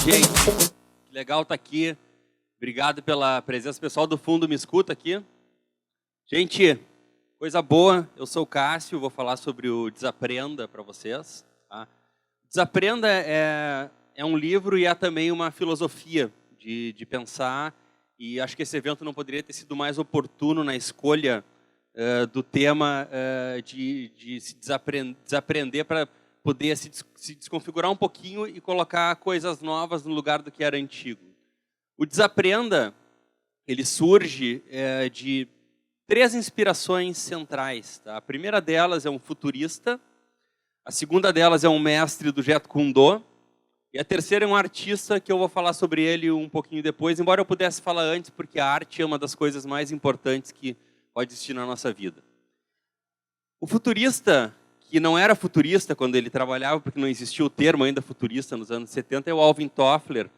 Gente, que legal estar aqui. Obrigado pela presença. O pessoal do fundo me escuta aqui. Gente, coisa boa. Eu sou o Cássio, vou falar sobre o Desaprenda para vocês. Tá? Desaprenda é um livro e é também uma filosofia de pensar. E acho que esse evento não poderia ter sido mais oportuno na escolha do tema de se desaprender para poder se desconfigurar um pouquinho e colocar coisas novas no lugar do que era antigo. O Desaprenda, ele surge de 3 inspirações centrais. Tá? A primeira delas é um futurista, a segunda delas é um mestre do Jeet Kune Do, e a terceira é um artista que eu vou falar sobre ele um pouquinho depois, embora eu pudesse falar antes, porque a arte é uma das coisas mais importantes que pode existir na nossa vida. O futurista, que não era futurista quando ele trabalhava, porque não existia o termo ainda futurista nos anos 70, é o Alvin Toffler.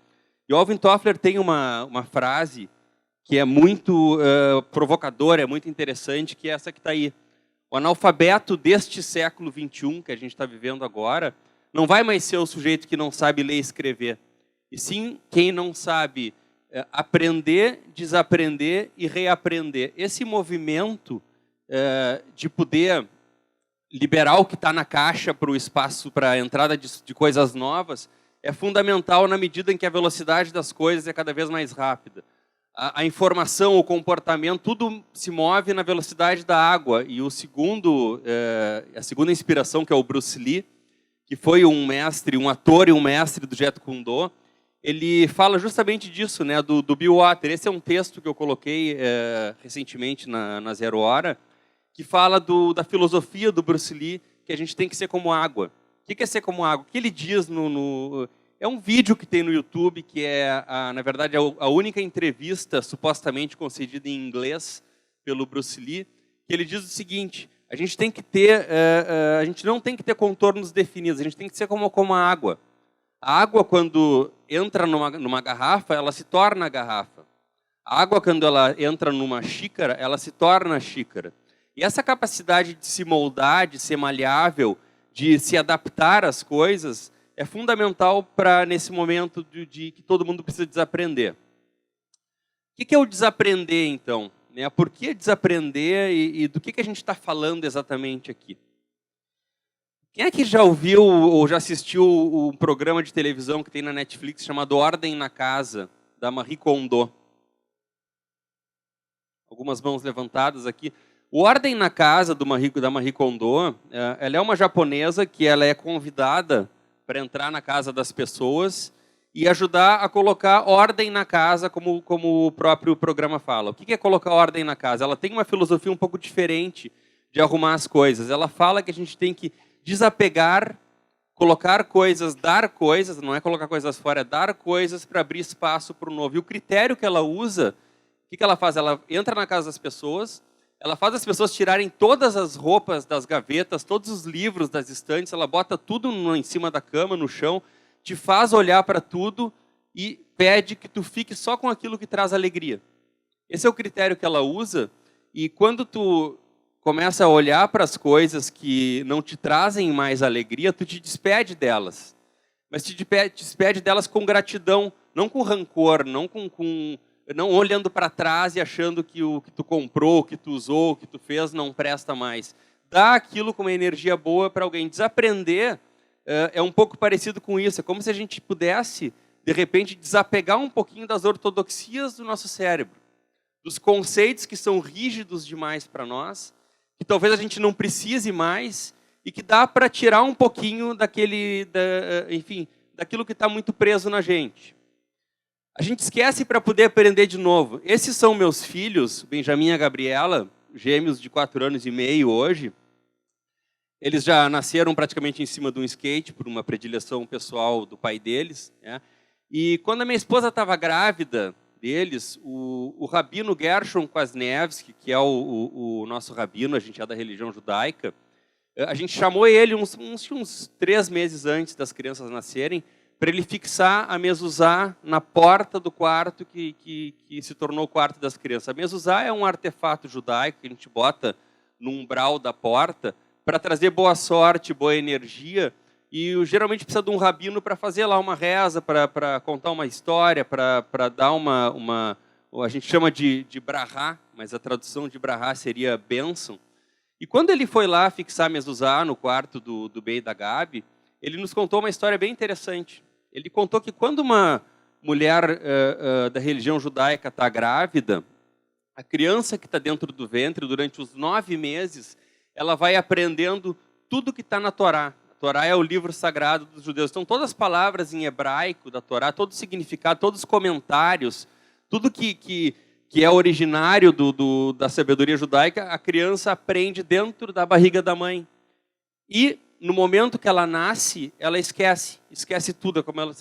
E o Alvin Toffler tem uma frase que é muito provocadora, é muito interessante, que é essa que está aí. O analfabeto deste século XXI, que a gente está vivendo agora, não vai mais ser o sujeito que não sabe ler e escrever, e sim quem não sabe aprender, desaprender e reaprender. Esse movimento de poder liberar o que está na caixa para o espaço, para a entrada de coisas novas, é fundamental na medida em que a velocidade das coisas é cada vez mais rápida. A informação, o comportamento, tudo se move na velocidade da água. E a segunda inspiração, que é o Bruce Lee, que foi um mestre, um ator e um mestre do Jeet Kune Do, ele fala justamente disso, né, do Bill Water. Esse é um texto que eu coloquei recentemente na Zero Hora, que fala da filosofia do Bruce Lee, que a gente tem que ser como água. O que é ser como água? O que ele diz é um vídeo que tem no YouTube, que na verdade, a única entrevista supostamente concedida em inglês pelo Bruce Lee, que ele diz o seguinte: a gente não tem que ter contornos definidos, a gente tem que ser como a água. A água, quando entra numa garrafa, ela se torna garrafa. A água, quando ela entra numa xícara, ela se torna xícara. E essa capacidade de se moldar, de ser maleável, de se adaptar às coisas, é fundamental para nesse momento de que todo mundo precisa desaprender. O que é o desaprender, então? Por que desaprender e do que a gente está falando exatamente aqui? Quem é que já ouviu ou já assistiu um programa de televisão que tem na Netflix chamado Ordem na Casa, da Marie Kondo? Algumas mãos levantadas aqui. O Ordem na Casa da Marie Kondo, ela é uma japonesa que ela é convidada para entrar na casa das pessoas e ajudar a colocar ordem na casa, como o próprio programa fala. O que é colocar ordem na casa? Ela tem uma filosofia um pouco diferente de arrumar as coisas. Ela fala que a gente tem que desapegar, colocar coisas, dar coisas, não é colocar coisas fora, é dar coisas para abrir espaço para o novo. E o critério que ela usa, o que ela faz? Ela entra na casa das pessoas, ela faz as pessoas tirarem todas as roupas das gavetas, todos os livros das estantes, ela bota tudo em cima da cama, no chão, te faz olhar para tudo e pede que tu fique só com aquilo que traz alegria. Esse é o critério que ela usa, e quando tu começa a olhar para as coisas que não te trazem mais alegria, tu te despede delas. Mas te despede delas com gratidão, não com rancor, não olhando para trás e achando que o que tu comprou, o que tu usou, o que tu fez não presta mais. Dá aquilo com uma energia boa para alguém. Desaprender é um pouco parecido com isso. É como se a gente pudesse, de repente, desapegar um pouquinho das ortodoxias do nosso cérebro, dos conceitos que são rígidos demais para nós, que talvez a gente não precise mais e que dá para tirar um pouquinho daquilo que está muito preso na gente. A gente esquece para poder aprender de novo. Esses são meus filhos, Benjamin e a Gabriela, gêmeos de 4 anos e meio hoje. Eles já nasceram praticamente em cima de um skate, por uma predileção pessoal do pai deles. Né? E quando a minha esposa estava grávida deles, o rabino Gershon Kwasniewski, que é o nosso rabino, a gente é da religião judaica, a gente chamou ele uns 3 meses antes das crianças nascerem, para ele fixar a mezuzá na porta do quarto que se tornou o quarto das crianças. A mezuzá é um artefato judaico que a gente bota no umbral da porta para trazer boa sorte, boa energia e geralmente precisa de um rabino para fazer lá uma reza, para contar uma história, para dar a gente chama de brahá, mas a tradução de brahá seria bênção. E quando ele foi lá fixar mezuzá no quarto do Bey da Gabi, ele nos contou uma história bem interessante. Ele contou que quando uma mulher da religião judaica está grávida, a criança que está dentro do ventre, durante os 9 meses, ela vai aprendendo tudo que está na Torá. A Torá é o livro sagrado dos judeus. Então, todas as palavras em hebraico da Torá, todo o significado, todos os comentários, tudo que é originário da sabedoria judaica, a criança aprende dentro da barriga da mãe. E, no momento que ela nasce, ela esquece tudo. É como ela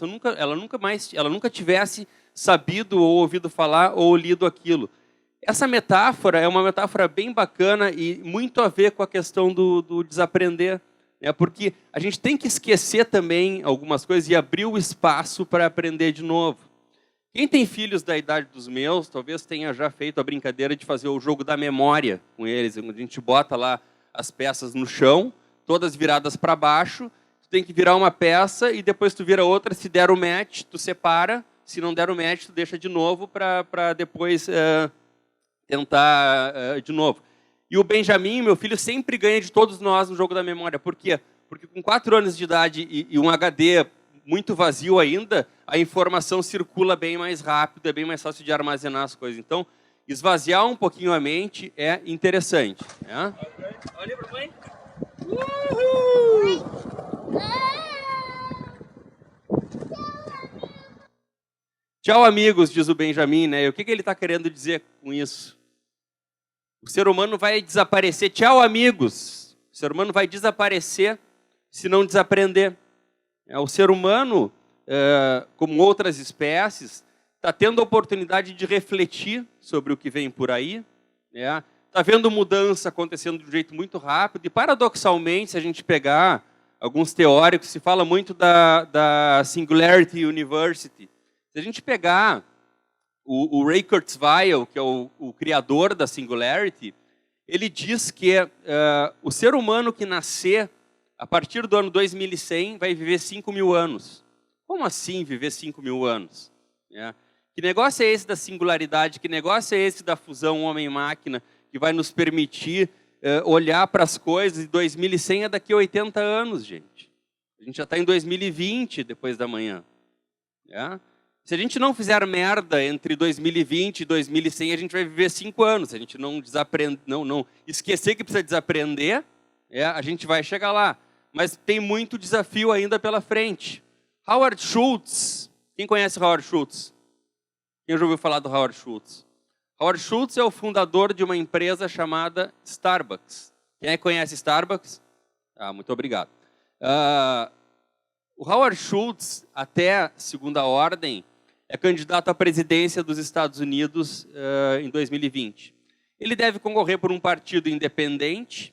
nunca tivesse sabido ou ouvido falar ou lido aquilo. Essa metáfora é uma metáfora bem bacana e muito a ver com a questão do desaprender, né? Porque a gente tem que esquecer também algumas coisas e abrir o espaço para aprender de novo. Quem tem filhos da idade dos meus, talvez tenha já feito a brincadeira de fazer o jogo da memória com eles. A gente bota lá as peças no chão, todas viradas para baixo, tu tem que virar uma peça e depois tu vira outra, se der o match, tu separa, se não der o match, tu deixa de novo para depois tentar de novo. E o Benjamin, meu filho, sempre ganha de todos nós no jogo da memória. Por quê? Porque com 4 anos de idade e um HD muito vazio ainda, a informação circula bem mais rápido, é bem mais fácil de armazenar as coisas. Então, esvaziar um pouquinho a mente é interessante. Né? Olha para a mãe. Tchau, amigos, diz o Benjamin, né? E o que ele está querendo dizer com isso? O ser humano vai desaparecer. Tchau, amigos. O ser humano vai desaparecer se não desaprender. O ser humano, como outras espécies, está tendo a oportunidade de refletir sobre o que vem por aí. Está vendo mudança acontecendo de um jeito muito rápido. E, paradoxalmente, se a gente pegar alguns teóricos, se fala muito da Singularity University. Se a gente pegar o Ray Kurzweil, que é o criador da Singularity, ele diz que o ser humano que nascer a partir do ano 2100 vai viver 5.000 anos. Como assim viver 5.000 anos? Que negócio é esse da singularidade? Que negócio é esse da fusão homem-máquina que vai nos permitir olhar para as coisas? E 2100 é daqui a 80 anos, gente. A gente já está em 2020 depois da manhã. Se a gente não fizer merda entre 2020 e 2100, a gente vai viver 5 anos. Se a gente não esquecer que precisa desaprender, a gente vai chegar lá. Mas tem muito desafio ainda pela frente. Howard Schultz. Quem conhece Howard Schultz? Quem já ouviu falar do Howard Schultz? Howard Schultz é o fundador de uma empresa chamada Starbucks. Quem conhece Starbucks? Muito obrigado. O Howard Schultz, até segunda ordem, é candidato à presidência dos Estados Unidos em 2020. Ele deve concorrer por um partido independente.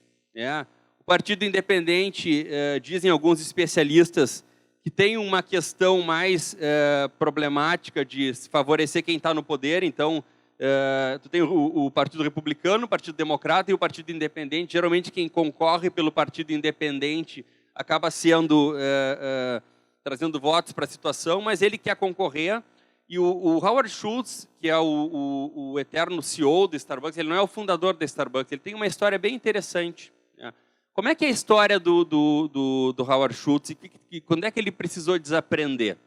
O partido independente, dizem alguns especialistas, que tem uma questão mais problemática de favorecer quem está no poder. Então, tu tem o Partido Republicano, o Partido Democrata e o Partido Independente. Geralmente, quem concorre pelo Partido Independente acaba sendo trazendo votos para a situação, mas ele quer concorrer. E o Howard Schultz, que é o eterno CEO da Starbucks, ele não é o fundador da Starbucks, ele tem uma história bem interessante. Como é que é a história do Howard Schultz e quando é que ele precisou desaprender?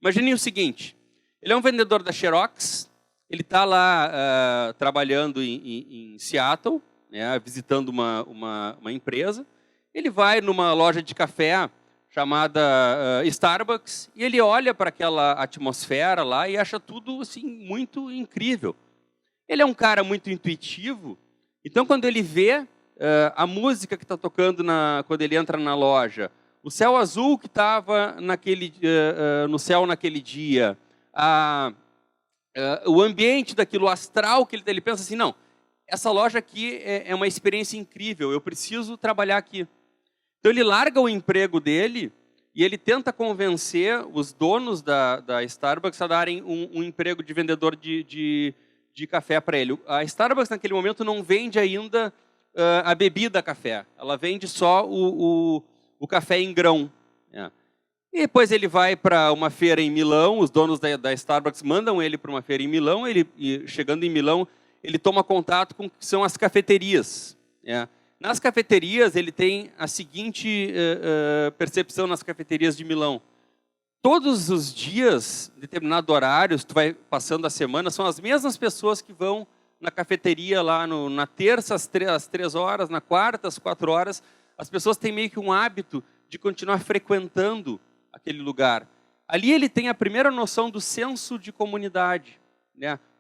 Imaginem o seguinte, ele é um vendedor da Xerox, ele está lá trabalhando em Seattle, visitando uma empresa, ele vai numa loja de café chamada Starbucks, e ele olha para aquela atmosfera lá e acha tudo assim, muito incrível. Ele é um cara muito intuitivo, então quando ele vê a música que está tocando quando ele entra na loja, o céu azul que estava no céu naquele dia, o ambiente daquilo, o astral que ele pensa assim, não, essa loja aqui é uma experiência incrível, eu preciso trabalhar aqui. Então ele larga o emprego dele e ele tenta convencer os donos da Starbucks a darem um emprego de vendedor de café para ele. A Starbucks naquele momento não vende ainda a bebida café, ela vende só o o café em grão. E depois ele vai para uma feira em Milão, os donos da Starbucks mandam ele para uma feira em Milão, e chegando em Milão, ele toma contato com o que são as cafeterias. Nas cafeterias, ele tem a seguinte percepção nas cafeterias de Milão. Todos os dias, em determinados horários, tu vai passando a semana, são as mesmas pessoas que vão na cafeteria lá na terça, às 3 horas, na quarta, às 4 horas. As pessoas têm meio que um hábito de continuar frequentando aquele lugar. Ali ele tem a primeira noção do senso de comunidade,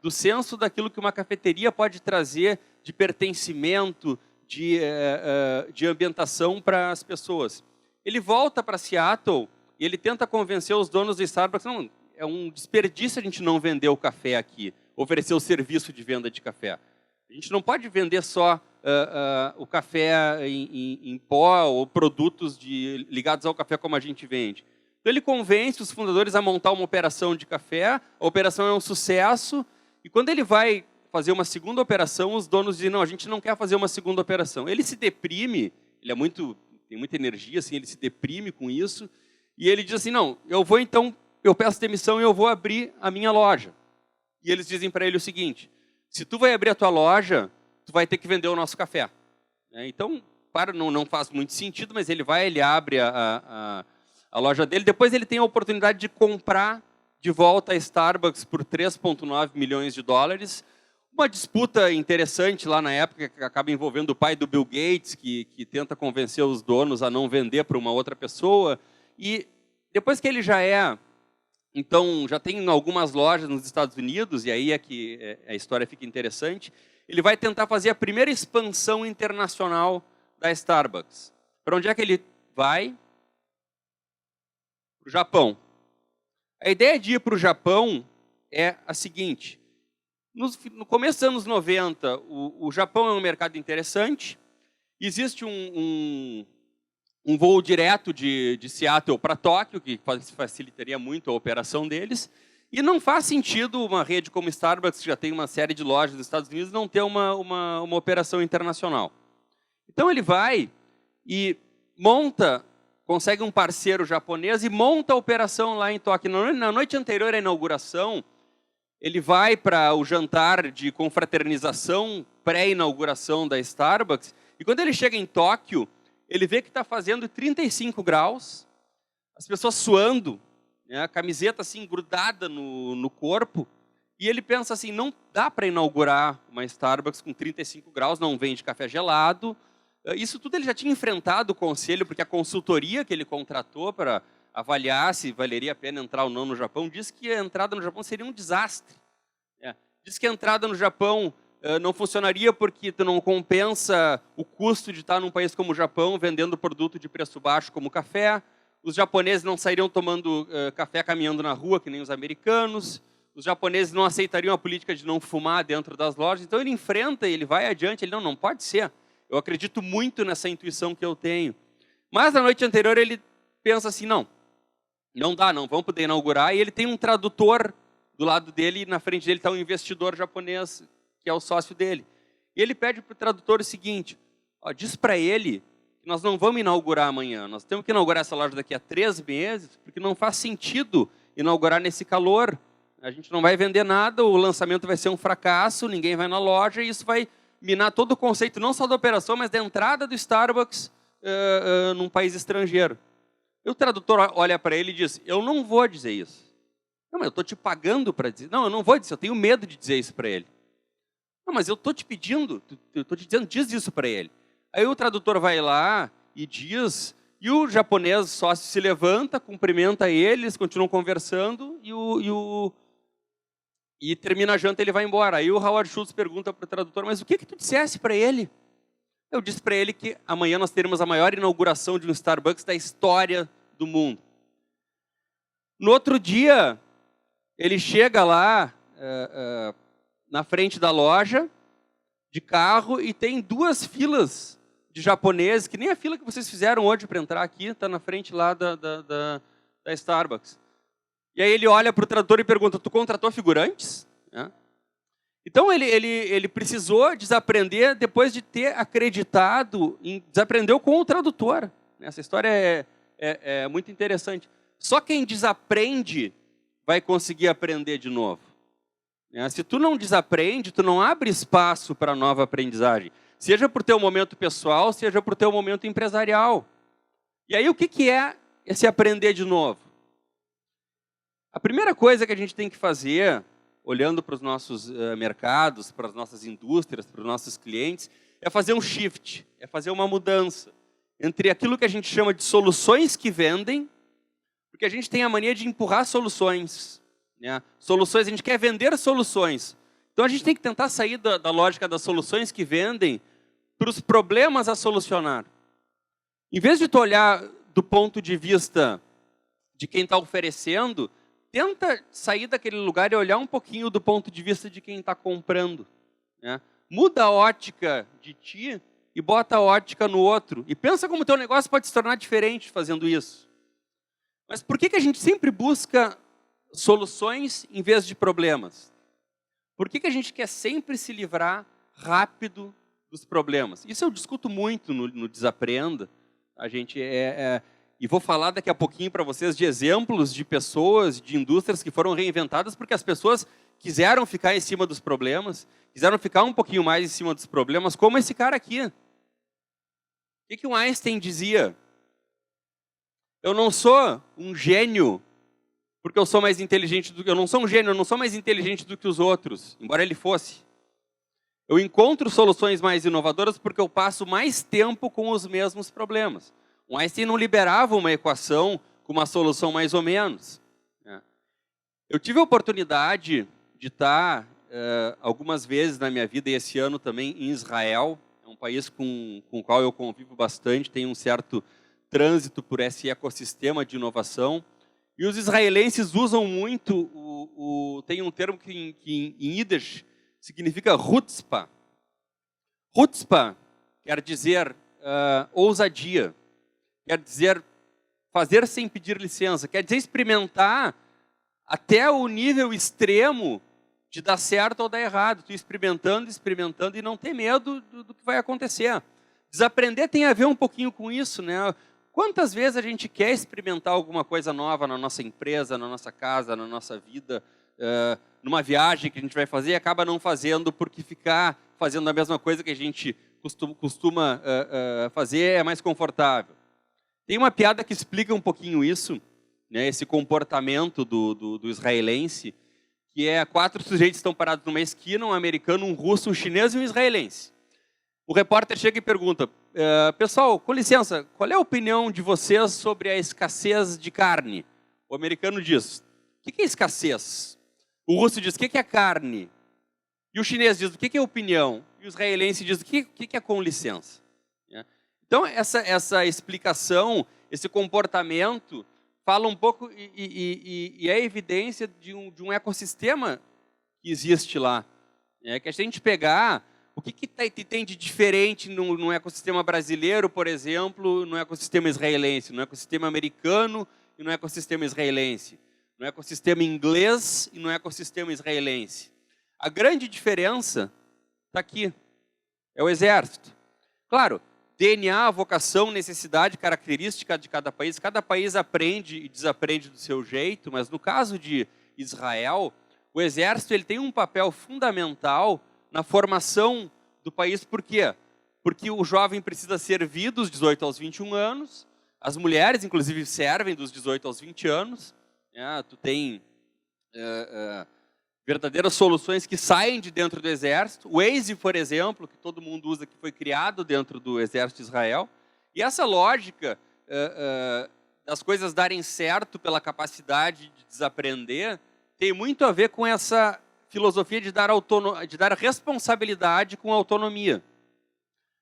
do senso daquilo que uma cafeteria pode trazer de pertencimento, de ambientação para as pessoas. Ele volta para Seattle e ele tenta convencer os donos do Starbucks, não, é um desperdício a gente não vender o café aqui, oferecer o serviço de venda de café. A gente não pode vender só o café em pó ou produtos ligados ao café como a gente vende. Então ele convence os fundadores a montar uma operação de café, a operação é um sucesso, e quando ele vai fazer uma segunda operação, os donos dizem, não, a gente não quer fazer uma segunda operação. Ele se deprime, ele tem muita energia, assim, ele se deprime com isso, e ele diz assim, não, eu peço demissão e eu vou abrir a minha loja. E eles dizem para ele o seguinte, se tu vai abrir a tua loja, tu vai ter que vender o nosso café. Então, não faz muito sentido, mas ele abre a loja dele, depois ele tem a oportunidade de comprar de volta a Starbucks por 3,9 milhões de dólares, uma disputa interessante lá na época, que acaba envolvendo o pai do Bill Gates, que tenta convencer os donos a não vender para uma outra pessoa, e depois que ele já tem algumas lojas nos Estados Unidos, e aí é que a história fica interessante, ele vai tentar fazer a primeira expansão internacional da Starbucks. Para onde é que ele vai? Para o Japão. A ideia de ir para o Japão é a seguinte, no começo dos anos 90, o Japão é um mercado interessante, existe um voo direto de Seattle para Tóquio, que facilitaria muito a operação deles, e não faz sentido uma rede como Starbucks, que já tem uma série de lojas nos Estados Unidos, não ter uma operação internacional. Então ele vai e consegue um parceiro japonês e monta a operação lá em Tóquio. Na noite anterior à inauguração, ele vai para o jantar de confraternização, pré-inauguração da Starbucks, e quando ele chega em Tóquio, ele vê que está fazendo 35 graus, as pessoas suando, a camiseta assim grudada no corpo, e ele pensa assim, não dá para inaugurar uma Starbucks com 35 graus, não vende café gelado. Isso tudo ele já tinha enfrentado o conselho, porque a consultoria que ele contratou para avaliar se valeria a pena entrar ou não no Japão, disse que a entrada no Japão seria um desastre. Diz que a entrada no Japão não funcionaria porque tu não compensa o custo de estar num país como o Japão, vendendo produto de preço baixo como café. Os japoneses não sairiam tomando café caminhando na rua, que nem os americanos. Os japoneses não aceitariam a política de não fumar dentro das lojas. Então ele enfrenta, ele vai adiante, ele não pode ser. Eu acredito muito nessa intuição que eu tenho. Mas na noite anterior ele pensa assim, não dá, não vamos poder inaugurar. E ele tem um tradutor do lado dele, e na frente dele está um investidor japonês, que é o sócio dele. E ele pede para o tradutor o seguinte, diz para ele que nós não vamos inaugurar amanhã, nós temos que inaugurar essa loja daqui a 3 meses, porque não faz sentido inaugurar nesse calor. A gente não vai vender nada, o lançamento vai ser um fracasso, ninguém vai na loja, e isso vai minar todo o conceito, não só da operação, mas da entrada do Starbucks num país estrangeiro. E o tradutor olha para ele e diz, eu não vou dizer isso. Não, mas eu estou te pagando para dizer. Não, eu não vou dizer, eu tenho medo de dizer isso para ele. Não, mas eu estou te pedindo, eu estou te dizendo, diz isso para ele. Aí o tradutor vai lá e diz, e o japonês sócio se levanta, cumprimenta ele, eles continuam conversando, e termina a janta e ele vai embora. Aí o Howard Schultz pergunta para o tradutor, mas o que tu dissesse para ele? Eu disse para ele que amanhã nós teremos a maior inauguração de um Starbucks da história do mundo. No outro dia, ele chega lá na frente da loja, de carro, e tem 2 filas de japoneses, que nem a fila que vocês fizeram hoje para entrar aqui, está na frente lá da Starbucks. E aí ele olha para o tradutor e pergunta, tu contratou figurantes? Então ele precisou desaprender depois de ter acreditado, desaprendeu com o tradutor. Essa história é muito interessante. Só quem desaprende vai conseguir aprender de novo. Se tu não desaprende, tu não abre espaço para nova aprendizagem. Seja por teu momento pessoal, seja por teu momento empresarial. E aí o que é esse aprender de novo? A primeira coisa que a gente tem que fazer, olhando para os nossos mercados, para as nossas indústrias, para os nossos clientes, é fazer um shift, é fazer uma mudança entre aquilo que a gente chama de soluções que vendem, porque a gente tem a mania de empurrar soluções. Soluções, a gente quer vender soluções. Então a gente tem que tentar sair da lógica das soluções que vendem para os problemas a solucionar. Em vez de tu olhar do ponto de vista de quem está oferecendo, tenta sair daquele lugar e olhar um pouquinho do ponto de vista de quem está comprando. Muda a ótica de ti e bota a ótica no outro. E pensa como o teu negócio pode se tornar diferente fazendo isso. Mas por que a gente sempre busca soluções em vez de problemas? Por que a gente quer sempre se livrar rápido dos problemas? Isso eu discuto muito no Desaprenda. A gente e vou falar daqui a pouquinho para vocês de exemplos de pessoas, de indústrias que foram reinventadas porque as pessoas quiseram ficar em cima dos problemas, quiseram ficar um pouquinho mais em cima dos problemas, como esse cara aqui. O que o Einstein dizia? Eu não sou um gênio porque eu sou mais inteligente do que... Eu não sou um gênio, eu não sou mais inteligente do que os outros, embora ele fosse. Eu encontro soluções mais inovadoras porque eu passo mais tempo com os mesmos problemas. O Einstein não liberava uma equação com uma solução mais ou menos. Eu tive a oportunidade de estar algumas vezes na minha vida, e esse ano também, em Israel. É um país com o qual eu convivo bastante, tem um certo trânsito por esse ecossistema de inovação. E os israelenses usam muito, tem um termo que em Yiddish significa chutzpah. Chutzpah quer dizer ousadia, quer dizer fazer sem pedir licença, quer dizer experimentar até o nível extremo de dar certo ou dar errado. Tu experimentando e não ter medo do que vai acontecer. Desaprender tem a ver um pouquinho com isso, né? Quantas vezes a gente quer experimentar alguma coisa nova na nossa empresa, na nossa casa, na nossa vida, numa viagem que a gente vai fazer e acaba não fazendo porque ficar fazendo a mesma coisa que a gente costuma fazer é mais confortável. Tem uma piada que explica um pouquinho isso, né, esse comportamento do israelense, que 4 sujeitos estão parados numa esquina, um americano, um russo, um chinês e um israelense. O repórter chega e pergunta, pessoal, com licença, qual é a opinião de vocês sobre a escassez de carne? O americano diz, o que é escassez? O russo diz, o que é carne? E o chinês diz, o que é opinião? E o israelense diz, o que é com licença? Então, essa explicação, esse comportamento, fala um pouco e é evidência de um ecossistema que existe lá. Que a gente pegar... O que tem de diferente no ecossistema brasileiro, por exemplo, no ecossistema israelense, no ecossistema americano e no ecossistema israelense, no ecossistema inglês e no ecossistema israelense? A grande diferença está aqui, é o exército. Claro, DNA, vocação, necessidade, característica de cada país aprende e desaprende do seu jeito, mas no caso de Israel, o exército ele tem um papel fundamental na formação do país. Por quê? Porque o jovem precisa servir dos 18 aos 21 anos, as mulheres, inclusive, servem dos 18 aos 20 anos. Tu tem verdadeiras soluções que saem de dentro do exército. O Waze, por exemplo, que todo mundo usa, que foi criado dentro do exército de Israel. E essa lógica das coisas darem certo pela capacidade de desaprender tem muito a ver com essa filosofia de dar responsabilidade com autonomia.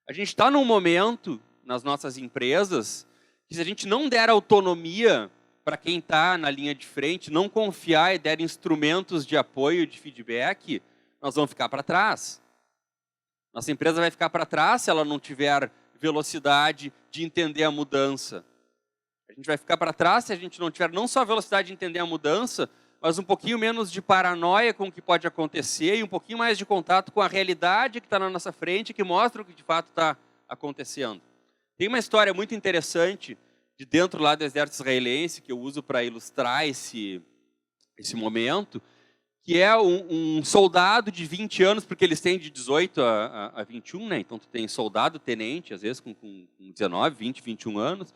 A gente está num momento, nas nossas empresas, que se a gente não der autonomia para quem está na linha de frente, não confiar e der instrumentos de apoio, de feedback, nós vamos ficar para trás. Nossa empresa vai ficar para trás se ela não tiver velocidade de entender a mudança. A gente vai ficar para trás se a gente não tiver não só velocidade de entender a mudança, mas um pouquinho menos de paranoia com o que pode acontecer e um pouquinho mais de contato com a realidade que está na nossa frente, que mostra o que de fato está acontecendo. Tem uma história muito interessante de dentro lá do exército israelense, que eu uso para ilustrar esse momento, que é um soldado de 20 anos, porque eles têm de 18 a 21, né? Então tu tem soldado, tenente, às vezes com 19, 20, 21 anos.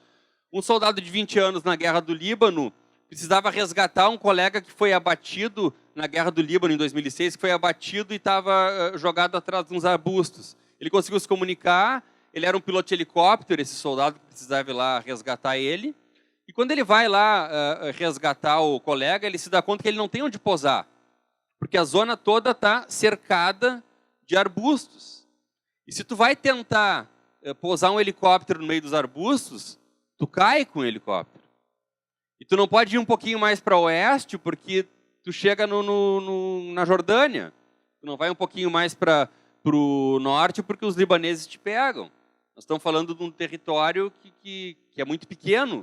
Um soldado de 20 anos na Guerra do Líbano precisava resgatar um colega que foi abatido na Guerra do Líbano em 2006, que foi abatido e estava jogado atrás de uns arbustos. Ele conseguiu se comunicar, ele era um piloto de helicóptero, esse soldado que precisava ir lá resgatar ele. E quando ele vai lá resgatar o colega, ele se dá conta que ele não tem onde pousar, porque a zona toda está cercada de arbustos. E se tu vai tentar pousar um helicóptero no meio dos arbustos, tu cai com o helicóptero. E tu não pode ir um pouquinho mais para oeste, porque tu chega na Jordânia. Tu não vai um pouquinho mais para o norte, porque os libaneses te pegam. Nós estamos falando de um território que é muito pequeno.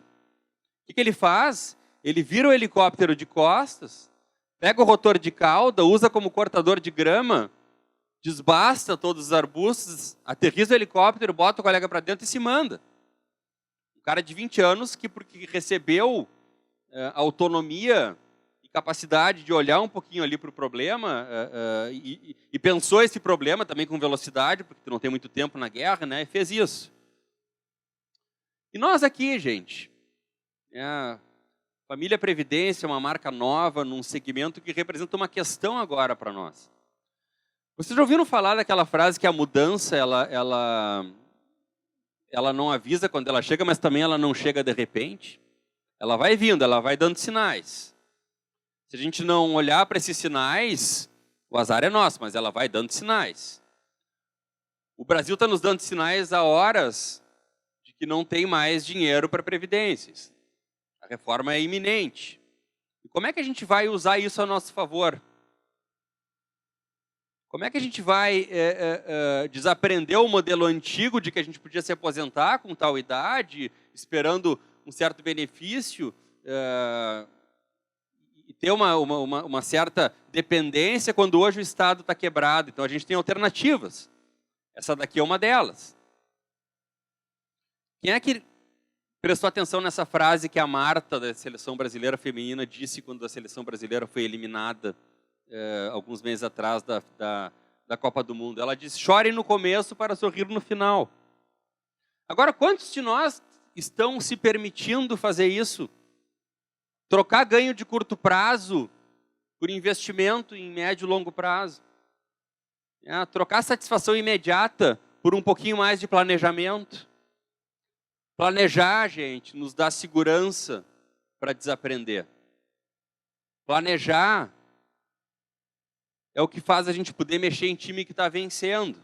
O que ele faz? Ele vira o helicóptero de costas, pega o rotor de cauda, usa como cortador de grama, desbasta todos os arbustos, aterriza o helicóptero, bota o colega para dentro e se manda. Um cara de 20 anos que, porque recebeu autonomia e capacidade de olhar um pouquinho ali para o problema e pensou esse problema também com velocidade, porque tu não tem muito tempo na guerra, né? E fez isso. E nós aqui, gente, Família Previdência é uma marca nova num segmento que representa uma questão agora para nós. Vocês já ouviram falar daquela frase que a mudança ela não avisa quando ela chega, mas também ela não chega de repente? Ela vai vindo, ela vai dando sinais. Se a gente não olhar para esses sinais, o azar é nosso, mas ela vai dando sinais. O Brasil está nos dando sinais há horas de que não tem mais dinheiro para previdências. A reforma é iminente. E como é que a gente vai usar isso a nosso favor? Como é que a gente vai desaprender o modelo antigo de que a gente podia se aposentar com tal idade, esperando um certo benefício e ter uma certa dependência quando hoje o Estado está quebrado? Então a gente tem alternativas. Essa daqui é uma delas. Quem é que prestou atenção nessa frase que a Marta, da Seleção Brasileira Feminina, disse quando a Seleção Brasileira foi eliminada alguns meses atrás da Copa do Mundo? Ela disse: chore no começo para sorrir no final. Agora, quantos de nós estão se permitindo fazer isso? Trocar ganho de curto prazo por investimento em médio e longo prazo. Trocar satisfação imediata por um pouquinho mais de planejamento. Planejar, gente, nos dá segurança para desaprender. Planejar é o que faz a gente poder mexer em time que está vencendo.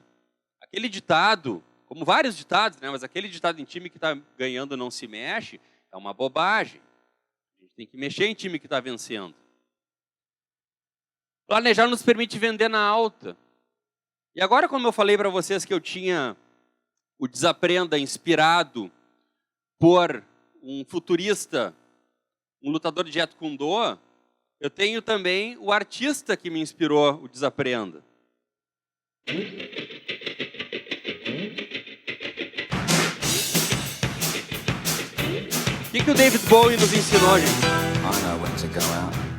Aquele ditado, como vários ditados, né, mas aquele ditado em time que está ganhando não se mexe, é uma bobagem. A gente tem que mexer em time que está vencendo. Planejar nos permite vender na alta. E agora, como eu falei para vocês que eu tinha o Desaprenda inspirado por um futurista, um lutador de Jeet Kune Do, eu tenho também o artista que me inspirou o Desaprenda. O que o David Bowie nos ensinou, gente?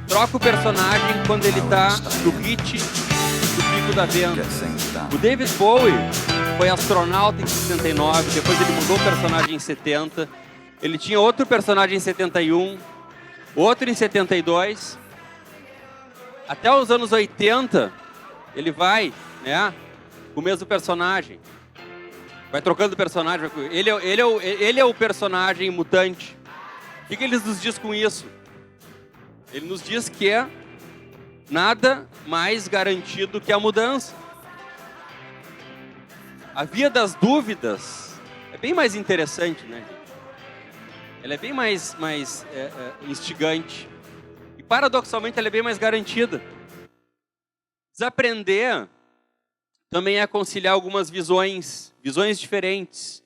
Troca o personagem quando ele está no hit do pico da venda. O David Bowie foi astronauta em 69, depois ele mudou o personagem em 70, ele tinha outro personagem em 71, outro em 72, até os anos 80, ele vai, né, com o mesmo personagem, vai trocando o personagem, ele é o personagem mutante. O que ele nos diz com isso? Ele nos diz que é nada mais garantido que a mudança. A via das dúvidas é bem mais interessante, né, gente? Ela é bem mais instigante. E, paradoxalmente, ela é bem mais garantida. Desaprender também é conciliar algumas visões diferentes.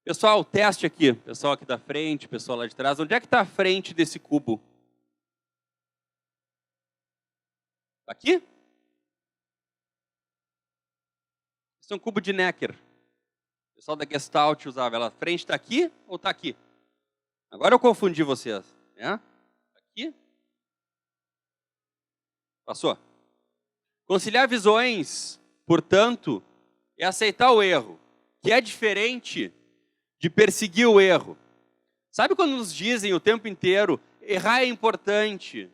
Pessoal, teste aqui. Pessoal aqui da frente, pessoal lá de trás. Onde é que está a frente desse cubo? Aqui? Esse é um cubo de Necker. pessoal da Gestalt usava. Ela, frente está aqui ou está aqui? Agora eu confundi vocês. Né? Aqui. Passou. Conciliar visões, portanto, é aceitar o erro, que é diferente de perseguir o erro. Sabe quando nos dizem o tempo inteiro, errar é importante,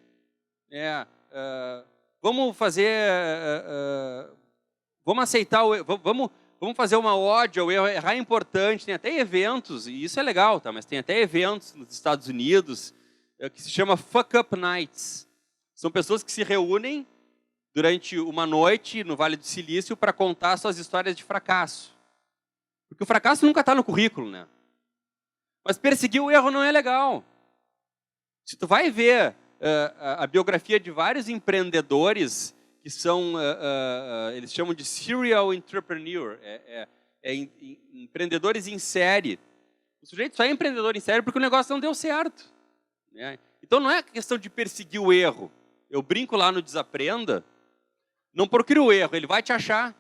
vamos fazer, vamos aceitar o erro, vamos fazer uma ode ao erro, errar é importante, tem até eventos, e isso é legal, tá? Mas tem até eventos nos Estados Unidos que se chama Fuck Up Nights. São pessoas que se reúnem durante uma noite no Vale do Silício para contar suas histórias de fracasso. Porque o fracasso nunca está no currículo, né? Mas perseguir o erro não é legal. Se tu vai ver a biografia de vários empreendedores que são, eles chamam de serial entrepreneur, empreendedores em série. O sujeito só é empreendedor em série porque o negócio não deu certo. Né? Então não é questão de perseguir o erro. Eu brinco lá no Desaprenda, não procure o erro, ele vai te achar.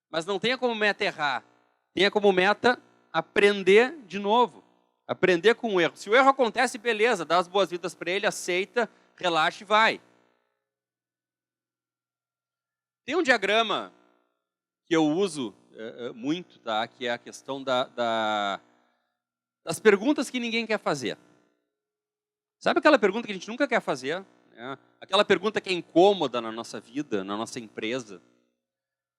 Mas não tenha como meta errar. Tenha como meta aprender de novo. Aprender com o erro. Se o erro acontece, beleza, dá as boas-vindas para ele, aceita, relaxa e vai. Tem um diagrama que eu uso muito, tá? Que é a questão das perguntas que ninguém quer fazer. Sabe aquela pergunta que a gente nunca quer fazer? Né? Aquela pergunta que é incômoda na nossa vida, na nossa empresa.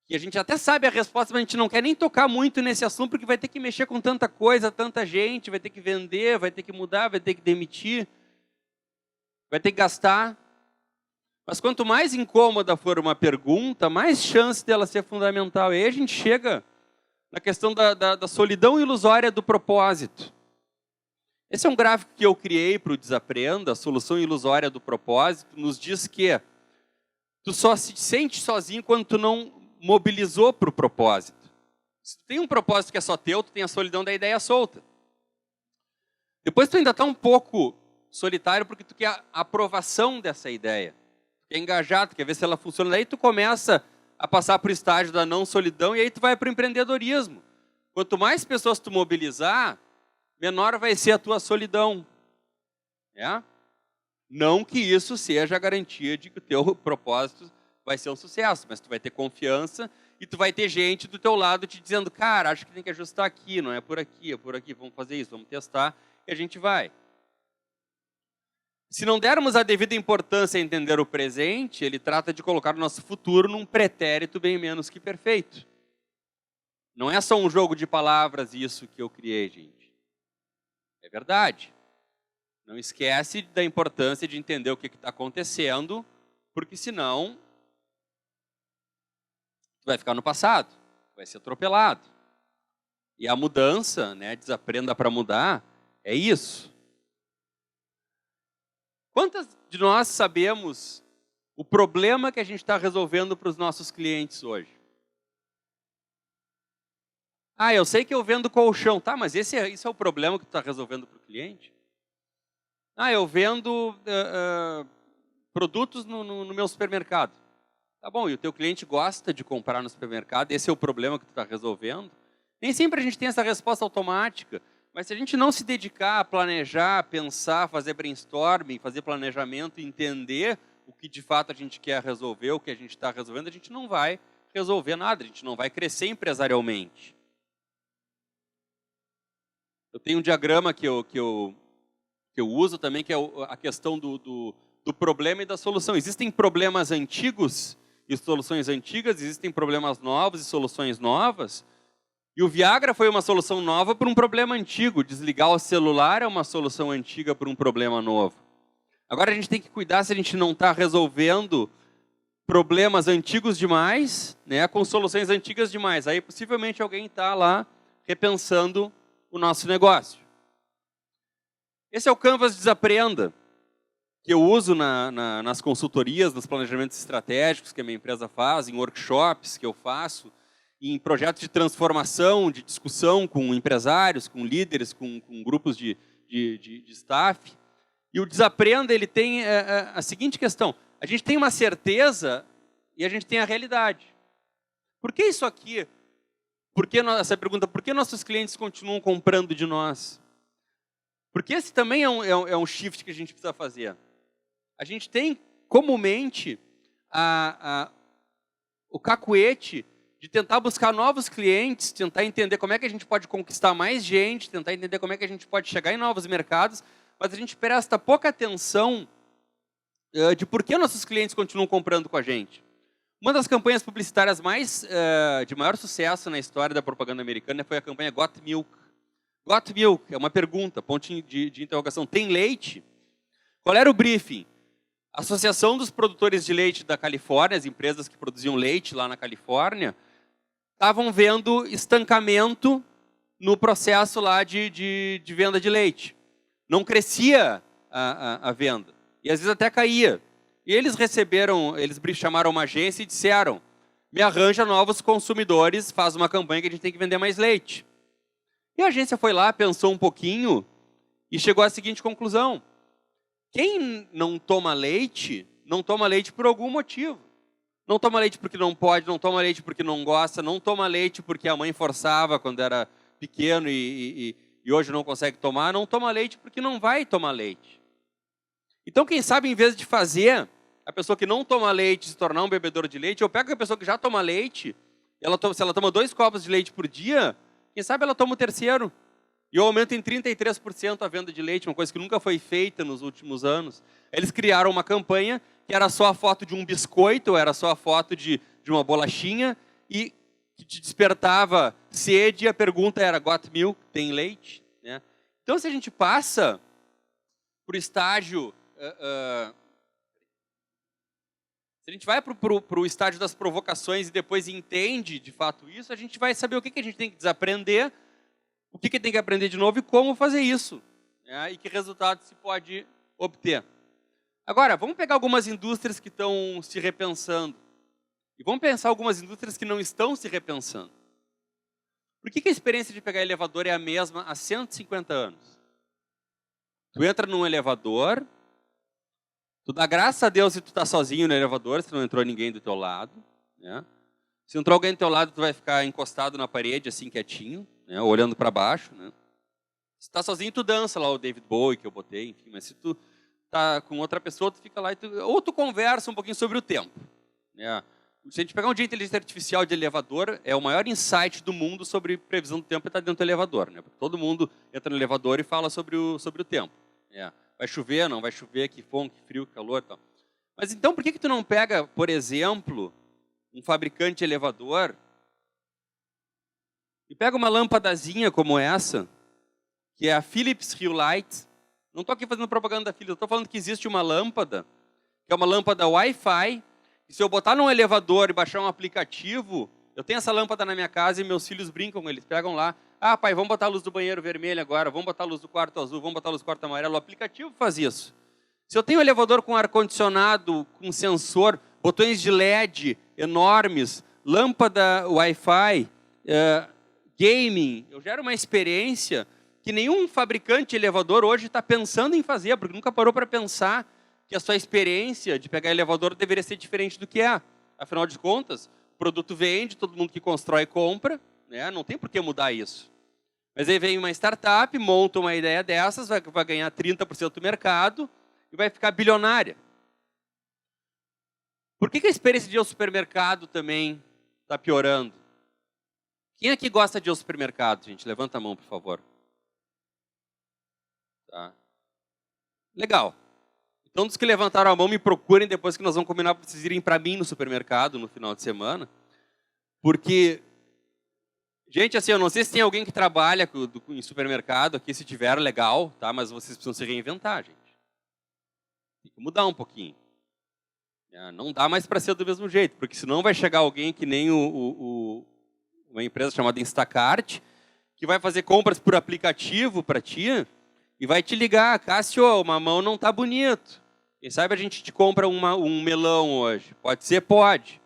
Que a gente até sabe a resposta, mas a gente não quer nem tocar muito nesse assunto, porque vai ter que mexer com tanta coisa, tanta gente, vai ter que vender, vai ter que mudar, vai ter que demitir, vai ter que gastar. Mas quanto mais incômoda for uma pergunta, mais chance dela ser fundamental. E aí a gente chega na questão da solidão ilusória do propósito. Esse é um gráfico que eu criei para o Desaprenda, a solução ilusória do propósito, nos diz que tu só se sente sozinho quando tu não mobilizou para o propósito. Se tu tem um propósito que é só teu, tu tem a solidão da ideia solta. Depois tu ainda está um pouco solitário porque tu quer a aprovação dessa ideia. Tu quer engajar, tu quer ver se ela funciona. Daí tu começa a passar para o estágio da não solidão e aí tu vai para o empreendedorismo. Quanto mais pessoas tu mobilizar, menor vai ser a tua solidão. Não que isso seja a garantia de que o teu propósito vai ser um sucesso, mas tu vai ter confiança e tu vai ter gente do teu lado te dizendo, cara, acho que tem que ajustar aqui, não é por aqui, vamos fazer isso, vamos testar, e a gente vai. Se não dermos a devida importância a entender o presente, ele trata de colocar o nosso futuro num pretérito bem menos que perfeito. Não é só um jogo de palavras isso que eu criei, gente. É verdade. Não esquece da importância de entender o que está acontecendo, porque senão tu vai ficar no passado, vai ser atropelado. E a mudança, né, desaprenda para mudar, é isso. Quantas de nós sabemos o problema que a gente está resolvendo para os nossos clientes hoje? Eu sei que eu vendo colchão. Tá, mas isso é o problema que tu está resolvendo para o cliente? Eu vendo produtos no meu supermercado. Tá bom, e o teu cliente gosta de comprar no supermercado, esse é o problema que tu está resolvendo? Nem sempre a gente tem essa resposta automática, mas se a gente não se dedicar a planejar, pensar, fazer brainstorming, fazer planejamento, entender o que de fato a gente quer resolver, o que a gente está resolvendo, a gente não vai resolver nada, a gente não vai crescer empresarialmente. Eu tenho um diagrama que eu uso também, que é a questão do problema e da solução. Existem problemas antigos e soluções antigas, existem problemas novos e soluções novas. E o Viagra foi uma solução nova para um problema antigo. Desligar o celular é uma solução antiga para um problema novo. Agora a gente tem que cuidar se a gente não está resolvendo problemas antigos demais, né, com soluções antigas demais. Aí possivelmente alguém está lá repensando o nosso negócio. Esse é o Canvas Desaprenda, que eu uso nas consultorias, nos planejamentos estratégicos que a minha empresa faz, em workshops que eu faço, em projetos de transformação, de discussão com empresários, com líderes, com grupos de staff. E o Desaprenda, ele tem a seguinte questão: a gente tem uma certeza e a gente tem a realidade. Por que isso aqui essa pergunta, por que nossos clientes continuam comprando de nós? Porque esse também é um shift que a gente precisa fazer. A gente tem, comumente, o cacuete de tentar buscar novos clientes, tentar entender como é que a gente pode conquistar mais gente, tentar entender como é que a gente pode chegar em novos mercados, mas a gente presta pouca atenção de por que nossos clientes continuam comprando com a gente. Uma das campanhas publicitárias de maior sucesso na história da propaganda americana foi a campanha Got Milk. Got Milk é uma pergunta, ponto de interrogação. Tem leite? Qual era o briefing? A Associação dos Produtores de Leite da Califórnia, as empresas que produziam leite lá na Califórnia, estavam vendo estancamento no processo lá de venda de leite. Não crescia a venda. E às vezes até caía. E eles chamaram uma agência e disseram: me arranja novos consumidores, faz uma campanha que a gente tem que vender mais leite. E a agência foi lá, pensou um pouquinho e chegou à seguinte conclusão: quem não toma leite por algum motivo. Não toma leite porque não pode, não toma leite porque não gosta, não toma leite porque a mãe forçava quando era pequeno e hoje não consegue tomar, não toma leite porque não vai tomar leite. Então, quem sabe, em vez de fazer a pessoa que não toma leite se tornar um bebedor de leite, eu pego a pessoa que já toma leite, se ela toma 2 copos de leite por dia, quem sabe ela toma o terceiro. E eu aumento em 33% a venda de leite, uma coisa que nunca foi feita nos últimos anos. Eles criaram uma campanha que era só a foto de um biscoito, era só a foto de uma bolachinha, e que te despertava sede, e a pergunta era: Got Milk? Tem leite? Né? Então, se a gente passa para o estágio... se a gente vai para o estágio das provocações e depois entende de fato isso, a gente vai saber o que a gente tem que desaprender, o que tem que aprender de novo e como fazer isso, né? E que resultado se pode obter. Agora, vamos pegar algumas indústrias que estão se repensando e vamos pensar algumas indústrias que não estão se repensando. Por que a experiência de pegar elevador é a mesma há 150 anos? Tu entra num elevador, tu dá graças a Deus se tu está sozinho no elevador, se não entrou ninguém do teu lado, né? Se entrou alguém do teu lado, tu vai ficar encostado na parede, assim, quietinho, né? Olhando para baixo, né? Se tu tá sozinho, tu dança lá o David Bowie que eu botei, enfim. Mas se tu tá com outra pessoa, tu fica lá ou tu conversa um pouquinho sobre o tempo, né? Se a gente pegar um dia de inteligência artificial de elevador, é o maior insight do mundo sobre previsão do tempo, está dentro do elevador, né? Porque todo mundo entra no elevador e fala sobre o tempo. É. Vai chover, não vai chover, que fome, que frio, que calor e tal. Mas então, por que tu não pega, por exemplo, um fabricante de elevador e pega uma lâmpadazinha como essa, que é a Philips Hue Light. Não estou aqui fazendo propaganda da Philips, eu estou falando que existe uma lâmpada, que é uma lâmpada Wi-Fi, e se eu botar num elevador e baixar um aplicativo, eu tenho essa lâmpada na minha casa e meus filhos brincam, eles pegam lá: ah, pai, vamos botar a luz do banheiro vermelha agora, vamos botar a luz do quarto azul, vamos botar a luz do quarto amarelo. O aplicativo faz isso. Se eu tenho um elevador com ar-condicionado, com sensor, botões de LED enormes, lâmpada Wi-Fi, gaming, eu gero uma experiência que nenhum fabricante de elevador hoje está pensando em fazer, porque nunca parou para pensar que a sua experiência de pegar elevador deveria ser diferente do que é. Afinal de contas, o produto vende, todo mundo que constrói compra, né? Não tem por que mudar isso. Mas aí vem uma startup, monta uma ideia dessas, vai ganhar 30% do mercado e vai ficar bilionária. Por que a experiência de ir ao supermercado também está piorando? Quem aqui gosta de ir ao supermercado, gente? Levanta a mão, por favor. Tá. Legal. Então, dos que levantaram a mão, me procurem depois, que nós vamos combinar para vocês irem para mim no supermercado no final de semana. Porque, gente, assim, eu não sei se tem alguém que trabalha em supermercado aqui, se tiver, legal, tá? Mas vocês precisam se reinventar, gente. Tem que mudar um pouquinho. Não dá mais para ser do mesmo jeito, porque senão vai chegar alguém que nem uma empresa chamada Instacart, que vai fazer compras por aplicativo para ti e vai te ligar: Cássio, o mamão não tá bonito. Quem sabe a gente te compra um melão hoje? Pode ser? Pode.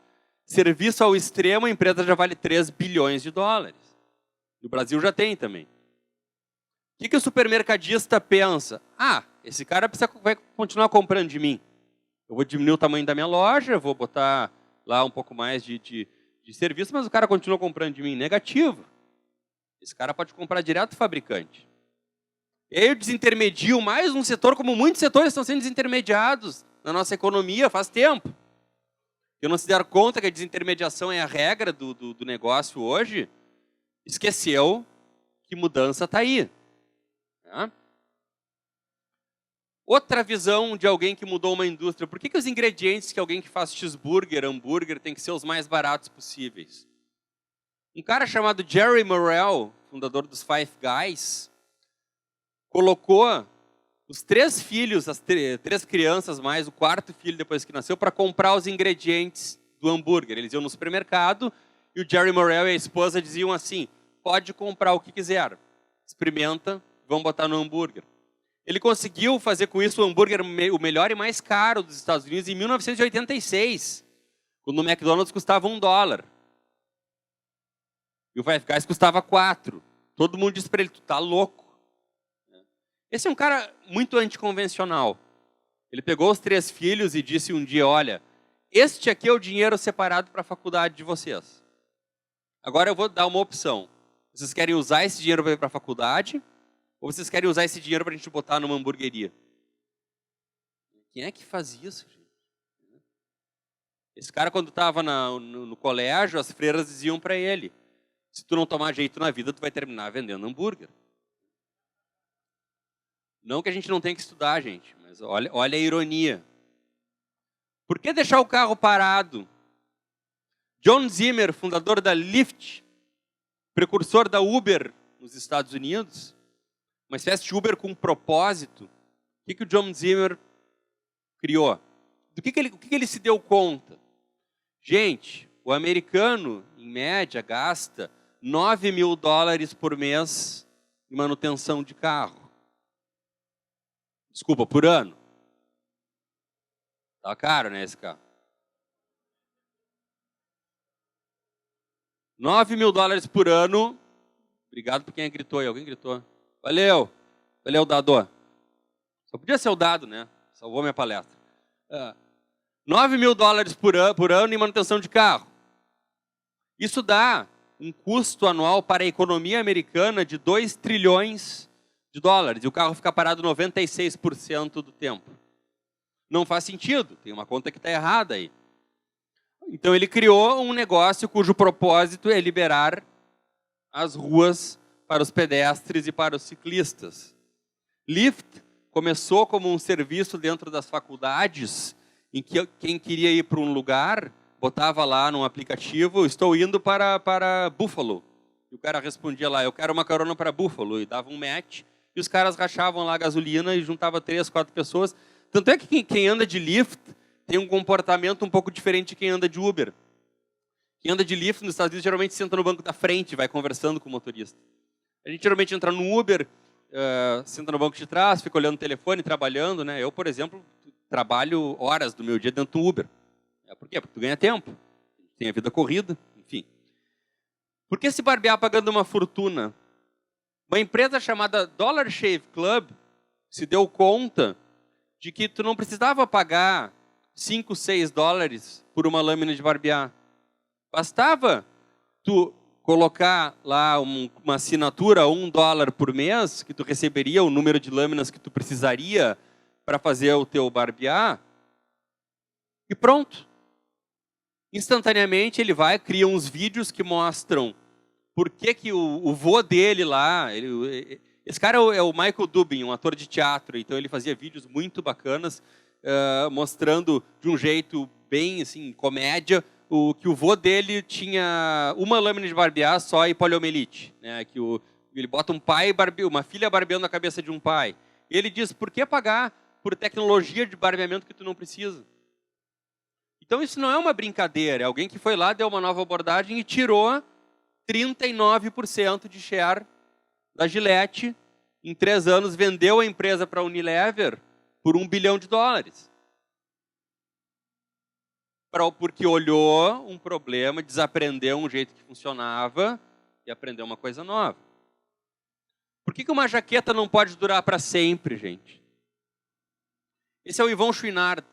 Serviço ao extremo, a empresa já vale 3 bilhões de dólares. No Brasil já tem também. O que o supermercadista pensa? Ah, esse cara vai continuar comprando de mim. Eu vou diminuir o tamanho da minha loja, vou botar lá um pouco mais de de serviço, mas o cara continua comprando de mim. Negativo. Esse cara pode comprar direto do fabricante. E aí eu desintermedio mais um setor, como muitos setores estão sendo desintermediados na nossa economia faz tempo. Eu não se der conta que a desintermediação é a regra do negócio hoje, esqueceu que mudança está aí. Tá? Outra visão de alguém que mudou uma indústria. Por que os ingredientes que alguém que faz cheeseburger, hambúrguer, tem que ser os mais baratos possíveis? Um cara chamado Jerry Morrell, fundador dos Five Guys, colocou os 3 filhos, as 3 crianças mais o 4º filho depois que nasceu, para comprar os ingredientes do hambúrguer. Eles iam no supermercado e o Jerry Morrell e a esposa diziam assim, pode comprar o que quiser, experimenta, vamos botar no hambúrguer. Ele conseguiu fazer com isso o hambúrguer o melhor e mais caro dos Estados Unidos em 1986, quando o McDonald's custava $1. E o Five Guys custava 4. Todo mundo disse para ele, tu tá louco. Esse é um cara muito anticonvencional. Ele pegou os 3 filhos e disse um dia, olha, este aqui é o dinheiro separado para a faculdade de vocês. Agora eu vou dar uma opção. Vocês querem usar esse dinheiro para ir para a faculdade? Ou vocês querem usar esse dinheiro para a gente botar numa hamburgueria? Quem é que faz isso, gente? Esse cara, quando estava no colégio, as freiras diziam para ele, se tu não tomar jeito na vida, tu vai terminar vendendo hambúrguer. Não que a gente não tenha que estudar, gente, mas olha a ironia. Por que deixar o carro parado? John Zimmer, fundador da Lyft, precursor da Uber nos Estados Unidos, uma espécie de Uber com propósito. O que o John Zimmer criou? O que ele se deu conta? Gente, o americano, em média, gasta $9.000 por mês em manutenção de carro. Desculpa, por ano. Tá caro, né, esse carro? $9.000 por ano. Obrigado por quem gritou aí. Alguém gritou. Valeu. Valeu, Dado. Só podia ser o Dado, né? Salvou minha palestra. $9.000 por ano em manutenção de carro. Isso dá um custo anual para a economia americana de $2 trilhões. E o carro fica parado 96% do tempo. Não faz sentido, tem uma conta que está errada aí. Então ele criou um negócio cujo propósito é liberar as ruas para os pedestres e para os ciclistas. Lyft começou como um serviço dentro das faculdades, em que quem queria ir para um lugar, botava lá num aplicativo, estou indo para Buffalo. E o cara respondia lá, eu quero uma carona para Buffalo, e dava um match. E os caras rachavam lá a gasolina e juntava 3, 4 pessoas. Tanto é que quem anda de Lyft tem um comportamento um pouco diferente de quem anda de Uber. Quem anda de Lyft nos Estados Unidos geralmente senta no banco da frente e vai conversando com o motorista. A gente geralmente entra no Uber, senta no banco de trás, fica olhando o telefone, trabalhando. Né? Eu, por exemplo, trabalho horas do meu dia dentro do Uber. Por quê? Porque tu ganha tempo. Tem a vida corrida, enfim. Por que se barbear pagando uma fortuna? Uma empresa chamada Dollar Shave Club se deu conta de que tu não precisava pagar $5, $6 por uma lâmina de barbear. Bastava tu colocar lá uma assinatura, $1 por mês, que tu receberia o número de lâminas que tu precisaria para fazer o teu barbear, e pronto. Instantaneamente ele vai, cria uns vídeos que mostram por que o vô dele lá... Esse cara é o Michael Dubin, um ator de teatro, então ele fazia vídeos muito bacanas, mostrando de um jeito bem, assim, comédia, que o vô dele tinha uma lâmina de barbear só e poliomielite. Né? Ele bota uma filha barbeando a cabeça de um pai. E ele diz, por que pagar por tecnologia de barbeamento que tu não precisa? Então isso não é uma brincadeira, é alguém que foi lá, deu uma nova abordagem e tirou 39% de share da Gillette. Em 3 anos, vendeu a empresa para a Unilever por $1 bilhão. Porque olhou um problema, desaprendeu um jeito que funcionava e aprendeu uma coisa nova. Por que uma jaqueta não pode durar para sempre, gente? Esse é o Yvon Chouinard,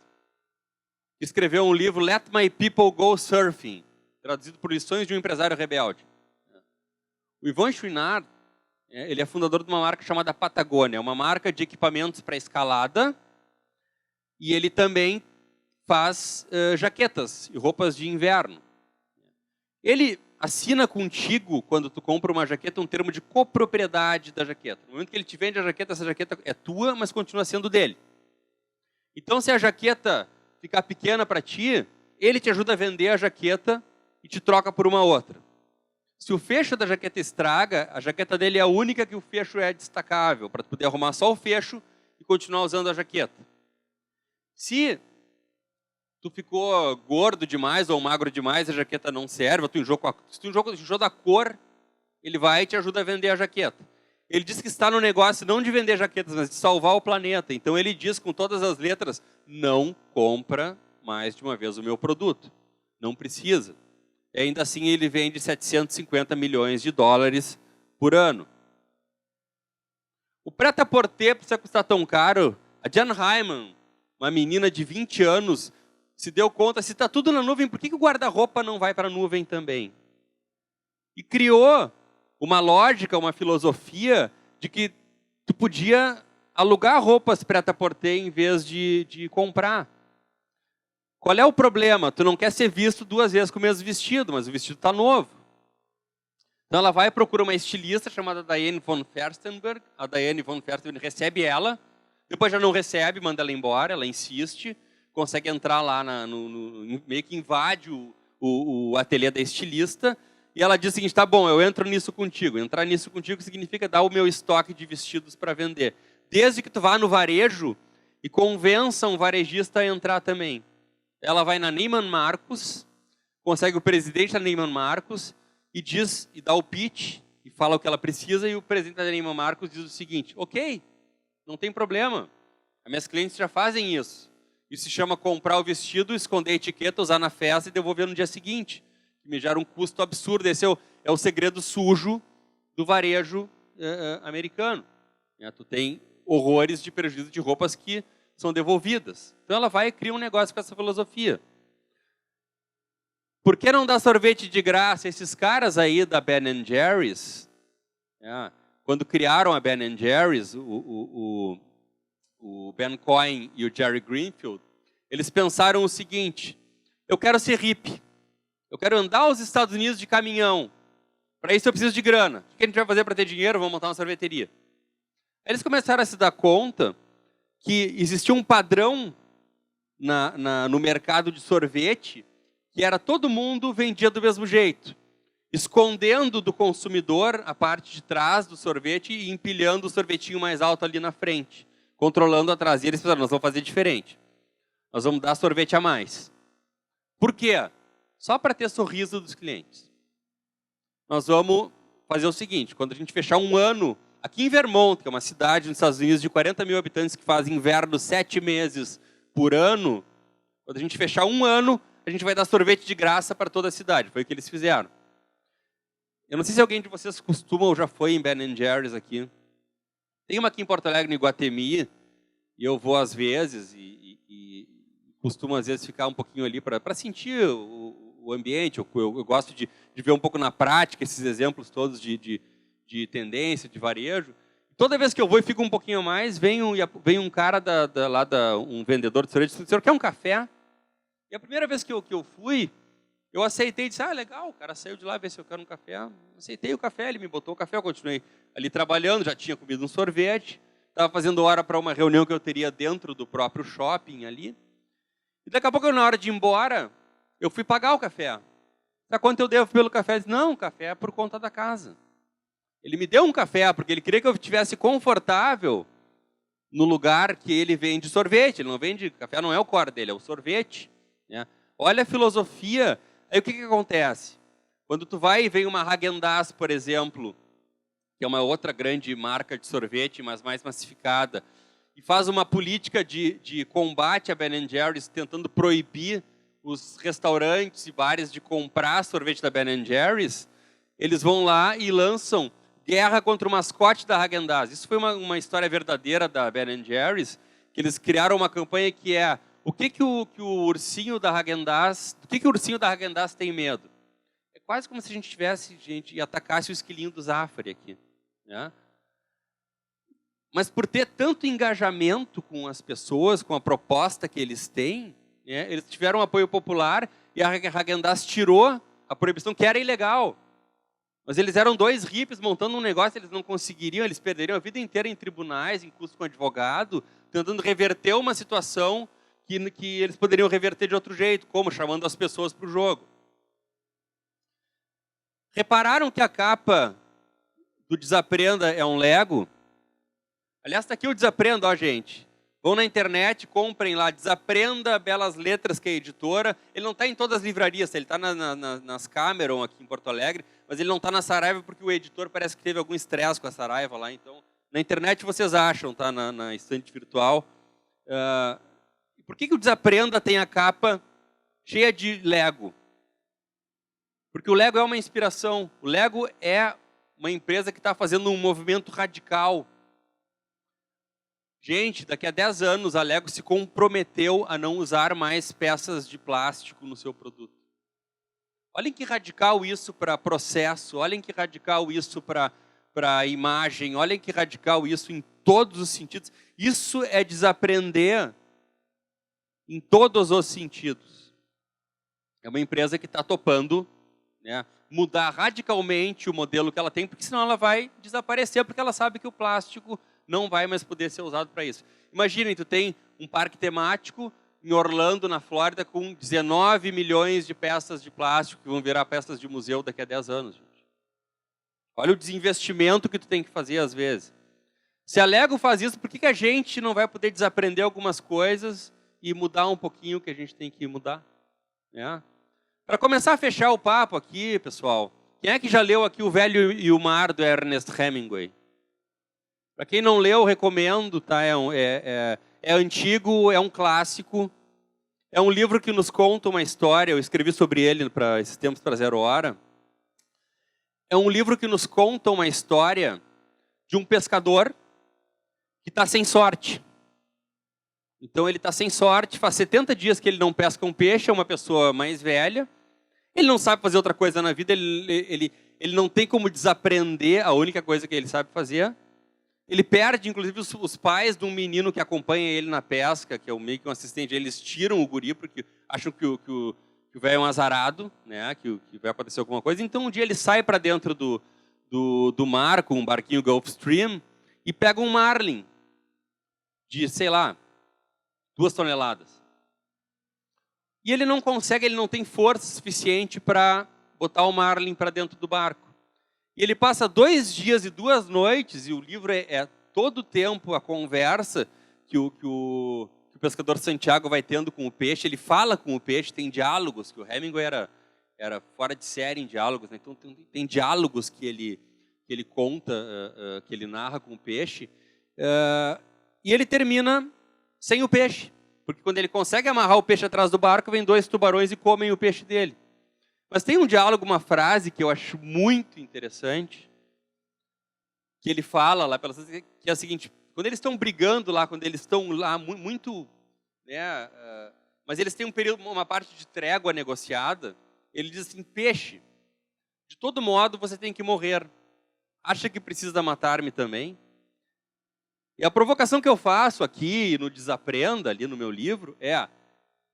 que escreveu um livro, Let My People Go Surfing. traduzido por Lições de um Empresário Rebelde. O Yvon Chouinard, ele é fundador de uma marca chamada Patagônia, uma marca de equipamentos para escalada, e ele também faz jaquetas e roupas de inverno. Ele assina contigo, quando tu compra uma jaqueta, um termo de copropriedade da jaqueta. No momento que ele te vende a jaqueta, essa jaqueta é tua, mas continua sendo dele. Então, se a jaqueta ficar pequena para ti, ele te ajuda a vender a jaqueta e te troca por uma outra. Se o fecho da jaqueta estraga, a jaqueta dele é a única que o fecho é destacável, para tu poder arrumar só o fecho e continuar usando a jaqueta. Se tu ficou gordo demais ou magro demais, a jaqueta não serve, se tu enjoou da cor, ele vai e te ajuda a vender a jaqueta. Ele diz que está no negócio não de vender jaquetas, mas de salvar o planeta. Então ele diz com todas as letras, não compra mais de uma vez o meu produto. Não precisa. E ainda assim ele vende 750 milhões de dólares por ano. O prêt-à-porter precisa custar tão caro. A Jan Hyman, uma menina de 20 anos, se deu conta, se está tudo na nuvem, por que o guarda-roupa não vai para a nuvem também? E criou uma lógica, uma filosofia de que tu podia alugar roupas prêt-à-porter em vez de comprar. Qual é o problema? Tu não quer ser visto 2 vezes com o mesmo vestido, mas o vestido está novo. Então ela vai e procura uma estilista chamada Diane von Furstenberg. A Diane von Furstenberg recebe ela, depois já não recebe, manda ela embora, ela insiste, consegue entrar lá, meio que invade o ateliê da estilista, e ela diz o seguinte, tá bom, eu entro nisso contigo. Entrar nisso contigo significa dar o meu estoque de vestidos para vender. Desde que tu vá no varejo e convença um varejista a entrar também. Ela vai na Neiman Marcus, consegue o presidente da Neiman Marcus e dá o pitch e fala o que ela precisa, e o presidente da Neiman Marcus diz o seguinte, ok, não tem problema, as minhas clientes já fazem isso. Isso se chama comprar o vestido, esconder a etiqueta, usar na festa e devolver no dia seguinte. Que me gera um custo absurdo. Esse é o segredo sujo do varejo americano. Tu tem horrores de prejuízo de roupas que são devolvidas. Então ela vai e cria um negócio com essa filosofia. Por que não dar sorvete de graça? Esses caras aí da Ben & Jerry's, quando criaram a Ben & Jerry's, o Ben Cohen e o Jerry Greenfield, eles pensaram o seguinte, eu quero ser hippie. Eu quero andar aos Estados Unidos de caminhão. Para isso eu preciso de grana. O que a gente vai fazer para ter dinheiro? Vamos montar uma sorveteria. Aí eles começaram a se dar conta que existia um padrão no mercado de sorvete, que era todo mundo vendia do mesmo jeito, escondendo do consumidor a parte de trás do sorvete e empilhando o sorvetinho mais alto ali na frente, controlando a traseira. Eles pensaram, nós vamos fazer diferente. Nós vamos dar sorvete a mais. Por quê? Só para ter sorriso dos clientes. Nós vamos fazer o seguinte, quando a gente fechar um ano, aqui em Vermont, que é uma cidade nos Estados Unidos de 40 mil habitantes que faz inverno 7 meses por ano, quando a gente fechar um ano, a gente vai dar sorvete de graça para toda a cidade. Foi o que eles fizeram. Eu não sei se alguém de vocês costuma ou já foi em Ben & Jerry's aqui. Tem uma aqui em Porto Alegre, no Iguatemi, e eu vou às vezes, e costumo às vezes ficar um pouquinho ali para sentir o ambiente. Eu gosto de ver um pouco na prática esses exemplos todos de tendência, de varejo. Toda vez que eu vou e fico um pouquinho a mais, vem um cara um vendedor de sorvete, o senhor quer um café? E a primeira vez que eu fui, eu aceitei e disse, legal, o cara saiu de lá, ver se eu quero um café. Aceitei o café, ele me botou o café, eu continuei ali trabalhando, já tinha comido um sorvete, estava fazendo hora para uma reunião que eu teria dentro do próprio shopping ali. E daqui a pouco, na hora de ir embora, eu fui pagar o café. Sabe quanto eu devo pelo café? Ele disse, não, o café é por conta da casa. Ele me deu um café porque ele queria que eu estivesse confortável no lugar que ele vende sorvete. Ele não vende, café não é o core dele, é o sorvete. Né? Olha a filosofia. Aí o que acontece? Quando tu vai e vem uma Häagen-Dazs, por exemplo, que é uma outra grande marca de sorvete, mas mais massificada, e faz uma política de combate a Ben & Jerry's, tentando proibir os restaurantes e bares de comprar sorvete da Ben & Jerry's, eles vão lá e lançam guerra contra o mascote da Häagen-Dazs. Isso foi uma história verdadeira da Ben & Jerry's, que eles criaram uma campanha que é o que o ursinho da Häagen-Dazs, do que o ursinho da Häagen-Dazs tem medo? quase como se a gente tivesse, e atacasse o esquilinho do Zafari aqui, né? Mas por ter tanto engajamento com as pessoas, com a proposta que eles têm, né, eles tiveram um apoio popular e a Häagen-Dazs tirou a proibição, que era ilegal. Mas eles eram dois hippies montando um negócio, eles não conseguiriam, eles perderiam a vida inteira em tribunais, em custo com advogado, tentando reverter uma situação que eles poderiam reverter de outro jeito, como chamando as pessoas para o jogo. Repararam que a capa do Desaprenda é um Lego? Aliás, está aqui o Desaprenda, ó, gente. Vão na internet, comprem lá, Desaprenda, Belas Letras, que é a editora. Ele não está em todas as livrarias, ele está nas Cameron, aqui em Porto Alegre, mas ele não está na Saraiva, porque o editor parece que teve algum estresse com a Saraiva lá. Então, na internet vocês acham, tá? Na estante virtual. Por que o Desaprenda tem a capa cheia de Lego? Porque o Lego é uma inspiração. O Lego é uma empresa que está fazendo um movimento radical. Gente, daqui a 10 anos a Lego se comprometeu a não usar mais peças de plástico no seu produto. Olhem que radical isso para processo, olhem que radical isso para imagem, olhem que radical isso em todos os sentidos. Isso é desaprender em todos os sentidos. É uma empresa que está topando, né, mudar radicalmente o modelo que ela tem, porque senão ela vai desaparecer, porque ela sabe que o plástico não vai mais poder ser usado para isso. Imaginem, tu tem um parque temático em Orlando, na Flórida, com 19 milhões de peças de plástico que vão virar peças de museu daqui a 10 anos. Gente. Olha o desinvestimento que tu tem que fazer às vezes. Se a Lego faz isso, por que a gente não vai poder desaprender algumas coisas e mudar um pouquinho o que a gente tem que mudar? Né? Para começar a fechar o papo aqui, pessoal, quem é que já leu aqui O Velho e o Mar, do Ernest Hemingway? Para quem não leu, recomendo, tá? É antigo, é um clássico. É um livro que nos conta uma história, eu escrevi sobre ele para esses tempos para 0 hora. É um livro que nos conta uma história de um pescador que está sem sorte. Então ele está sem sorte, faz 70 dias que ele não pesca um peixe, é uma pessoa mais velha. Ele não sabe fazer outra coisa na vida, ele não tem como desaprender a única coisa que ele sabe fazer. Ele perde, inclusive, os pais de um menino que acompanha ele na pesca, que é meio que um assistente. Eles tiram o guri porque acham que o velho é um azarado, né? Que vai acontecer alguma coisa. Então, um dia ele sai para dentro do mar com um barquinho Gulfstream e pega um marlin de, sei lá, 2 toneladas. E ele não consegue, ele não tem força suficiente para botar o marlin para dentro do barco. E ele passa 2 dias e 2 noites, e o livro é todo o tempo a conversa que o pescador Santiago vai tendo com o peixe. Ele fala com o peixe, tem diálogos, que o Hemingway era fora de série em diálogos, né? Então tem diálogos que ele conta, que ele narra com o peixe. E ele termina sem o peixe, porque quando ele consegue amarrar o peixe atrás do barco, vem 2 tubarões e comem o peixe dele. Mas tem um diálogo, uma frase que eu acho muito interessante, que ele fala lá, que é a seguinte: quando eles estão brigando lá, quando eles estão lá muito, né, mas eles têm um período, uma parte de trégua negociada, ele diz assim: peixe, de todo modo você tem que morrer. Acha que precisa matar-me também? E a provocação que eu faço aqui no Desaprenda, ali no meu livro,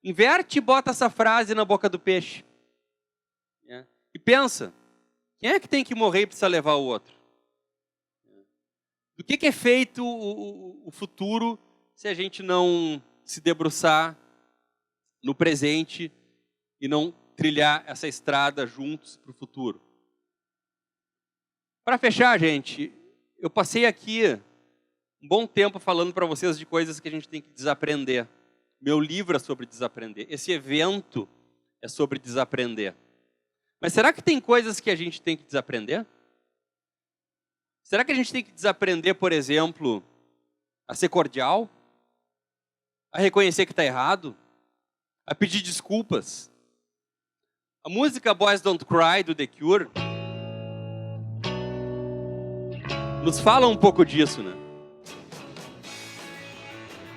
inverte e bota essa frase na boca do peixe. E pensa, quem é que tem que morrer e precisa levar o outro? Do que é feito o futuro se a gente não se debruçar no presente e não trilhar essa estrada juntos para o futuro? Para fechar, gente, eu passei aqui um bom tempo falando para vocês de coisas que a gente tem que desaprender. Meu livro é sobre desaprender. Esse evento é sobre desaprender. Mas será que tem coisas que a gente tem que desaprender? Será que a gente tem que desaprender, por exemplo, a ser cordial? A reconhecer que está errado? A pedir desculpas? A música Boys Don't Cry, do The Cure, nos fala um pouco disso, né?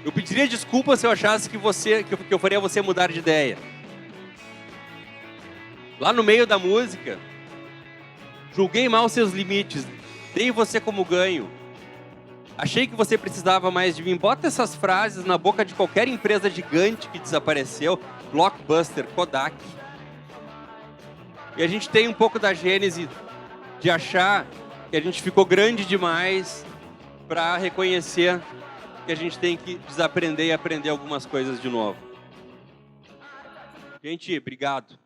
Eu pediria desculpas se eu achasse que eu faria você mudar de ideia. Lá no meio da música, Julguei mal seus limites. Dei você como ganho. Achei que você precisava mais de mim. Bota essas frases na boca de qualquer empresa gigante que desapareceu. Blockbuster, Kodak. E a gente tem um pouco da gênese de achar que a gente ficou grande demais para reconhecer que a gente tem que desaprender e aprender algumas coisas de novo. Gente, obrigado.